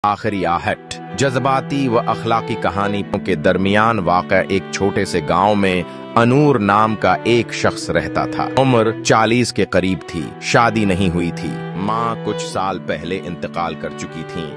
आखिरी आहट जज्बाती व अखलाकी कहानियों के दरमियान वाक़ एक छोटे से गांव में अनूर नाम का एक शख्स रहता था। उम्र 40 के करीब थी। शादी नहीं हुई थी। माँ कुछ साल पहले इंतकाल कर चुकी थी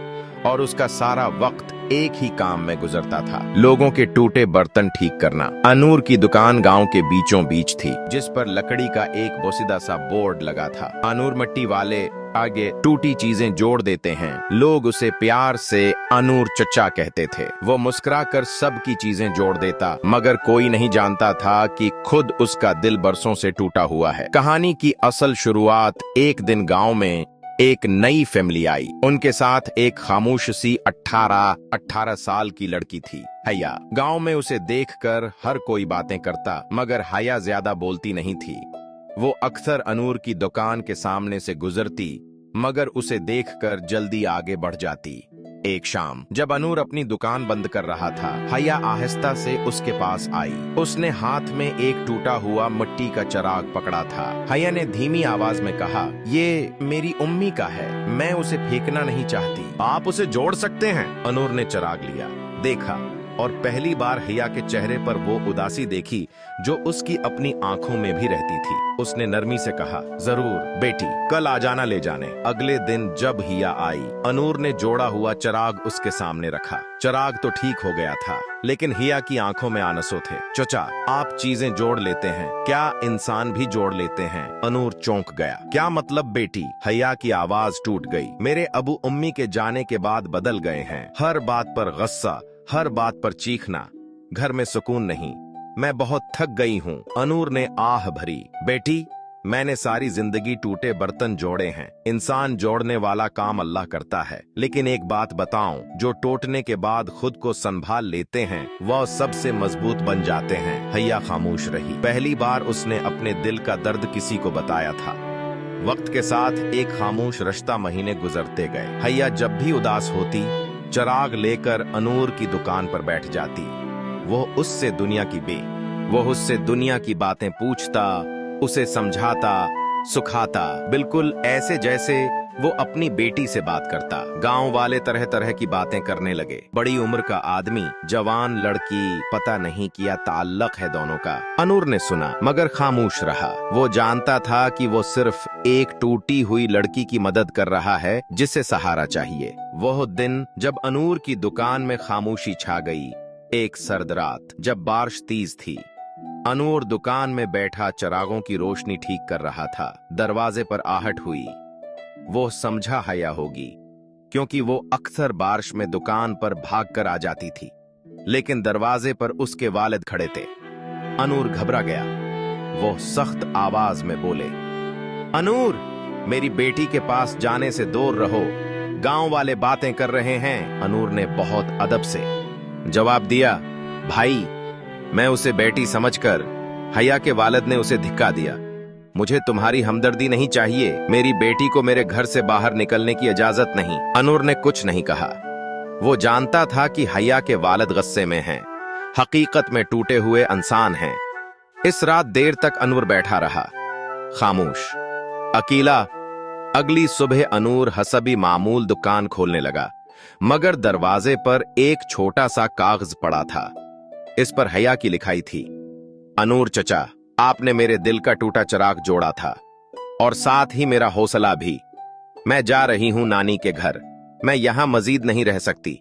और उसका सारा वक्त एक ही काम में गुजरता था, लोगों के टूटे बर्तन ठीक करना। अनूर की दुकान गांव के बीचों बीच थी, जिस पर लकड़ी का एक बोसीदा सा बोर्ड लगा था। अनूर मिट्टी वाले आगे टूटी चीजें जोड़ देते हैं। लोग उसे प्यार से अनूर चचा कहते थे। वो मुस्कुराकर सबकी चीजें जोड़ देता, मगर कोई नहीं जानता था कि खुद उसका दिल बरसों से टूटा हुआ है। कहानी की असल शुरुआत एक दिन गांव में एक नई फैमिली आई। उनके साथ एक खामोश सी 18 साल की लड़की थी, हया। गांव में उसे देखकर हर कोई बातें करता, मगर हया ज्यादा बोलती नहीं थी। वो अक्सर अनूर की दुकान के सामने से गुजरती, मगर उसे देखकर जल्दी आगे बढ़ जाती। एक शाम जब अनूर अपनी दुकान बंद कर रहा था, हया आहिस्ता से उसके पास आई। उसने हाथ में एक टूटा हुआ मिट्टी का चिराग पकड़ा था। हया ने धीमी आवाज में कहा, ये मेरी उम्मी का है, मैं उसे फेंकना नहीं चाहती, आप उसे जोड़ सकते हैं। अनूर ने चिराग लिया, देखा, और पहली बार हया के चेहरे पर वो उदासी देखी जो उसकी अपनी आंखों में भी रहती थी। उसने नरमी से कहा, जरूर बेटी, कल आ जाना ले जाने। अगले दिन जब हिया आई, अनूर ने जोड़ा हुआ चिराग उसके सामने रखा। चिराग तो ठीक हो गया था, लेकिन हिया की आंखों में आंसू थे। चचा, आप चीजें जोड़ लेते हैं, क्या इंसान भी जोड़ लेते हैं? अनूर चौंक गया। क्या मतलब बेटी? हिया की आवाज टूट गई। मेरे अबू उम्मी के जाने के बाद बदल गए हैं। हर बात पर गुस्सा, हर बात पर चीखना, घर में सुकून नहीं। मैं बहुत थक गई हूँ। अनूर ने आह भरी। बेटी, मैंने सारी जिंदगी टूटे बर्तन जोड़े हैं। इंसान जोड़ने वाला काम अल्लाह करता है, लेकिन एक बात बताऊं, जो टूटने के बाद खुद को संभाल लेते हैं वह सबसे मजबूत बन जाते हैं। हया खामोश रही। पहली बार उसने अपने दिल का दर्द किसी को बताया था। वक्त के साथ एक खामोश रिश्ता महीने गुजरते गए। हया जब भी उदास होती, चिराग लेकर अनूर की दुकान पर बैठ जाती। वो उससे दुनिया की बातें पूछता, उसे समझाता, सुखाता, बिल्कुल ऐसे जैसे वो अपनी बेटी से बात करता। गांव वाले तरह तरह की बातें करने लगे। बड़ी उम्र का आदमी, जवान लड़की, पता नहीं क्या ताल्लुक है दोनों का। अनूर ने सुना, मगर खामोश रहा। वो जानता था कि वो सिर्फ एक टूटी हुई लड़की की मदद कर रहा है जिसे सहारा चाहिए। वह दिन जब अनूर की दुकान में खामोशी छा गई। एक सर्द रात जब बारिश तेज थी, अनूर दुकान में बैठा चिरागों की रोशनी ठीक कर रहा था। दरवाजे पर आहट हुई। वो समझा हया होगी, क्योंकि वो अक्सर बारिश में दुकान पर भागकर आ जाती थी, लेकिन दरवाजे पर उसके वालिद खड़े थे। अनूर घबरा गया। वो सख्त आवाज में बोले, अनूर, मेरी बेटी के पास जाने से दूर रहो, गांव वाले बातें कर रहे हैं। अनूर ने बहुत अदब से जवाब दिया, भाई, मैं उसे बेटी समझकर। हया के वालिद ने उसे धिक्का दिया। मुझे तुम्हारी हमदर्दी नहीं चाहिए, मेरी बेटी को मेरे घर से बाहर निकलने की इजाजत नहीं। अनूर ने कुछ नहीं कहा। वो जानता था कि हया के वालिद गुस्से में हैं, हकीकत में टूटे हुए इंसान हैं। इस रात देर तक अनूर बैठा रहा, खामोश, अकेला। अगली सुबह अनूर हसबी मामूल दुकान खोलने लगा, मगर दरवाजे पर एक छोटा सा कागज पड़ा था। इस पर हया की लिखाई थी, अनूर चचा, आपने मेरे दिल का टूटा चिराग जोड़ा था, और साथ ही मेरा हौसला भी। मैं जा रही हूं नानी के घर। मैं यहां मजीद नहीं रह सकती।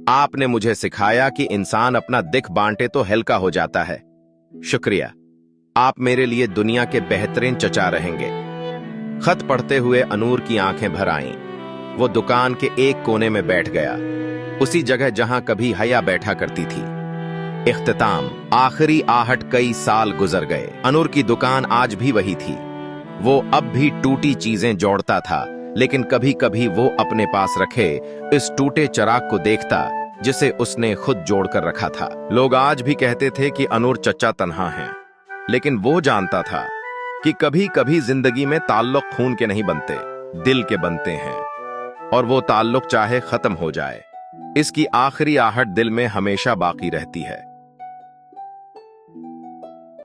आपने मुझे सिखाया कि इंसान अपना दिख बांटे तो हल्का हो जाता है। शुक्रिया, आप मेरे लिए दुनिया के बेहतरीन चचा रहेंगे। खत पढ़ते हुए अनूर की आंखें भर आईं। वो दुकान के एक कोने में बैठ गया, उसी जगह जहां कभी हया बैठा करती थी। इख्तिताम, आखिरी आहट। कई साल गुजर गए। अनूर की दुकान आज भी वही थी। वो अब भी टूटी चीजें जोड़ता था, लेकिन कभी कभी वो अपने पास रखे इस टूटे चिराग को देखता जिसे उसने खुद जोड़कर रखा था। लोग आज भी कहते थे कि अनूर चचा तन्हा है, लेकिन वो जानता था कि कभी कभी जिंदगी में ताल्लुक खून के नहीं बनते, दिल के बनते हैं, और वो ताल्लुक चाहे खत्म हो जाए, इसकी आखिरी आहट दिल में हमेशा बाकी रहती है।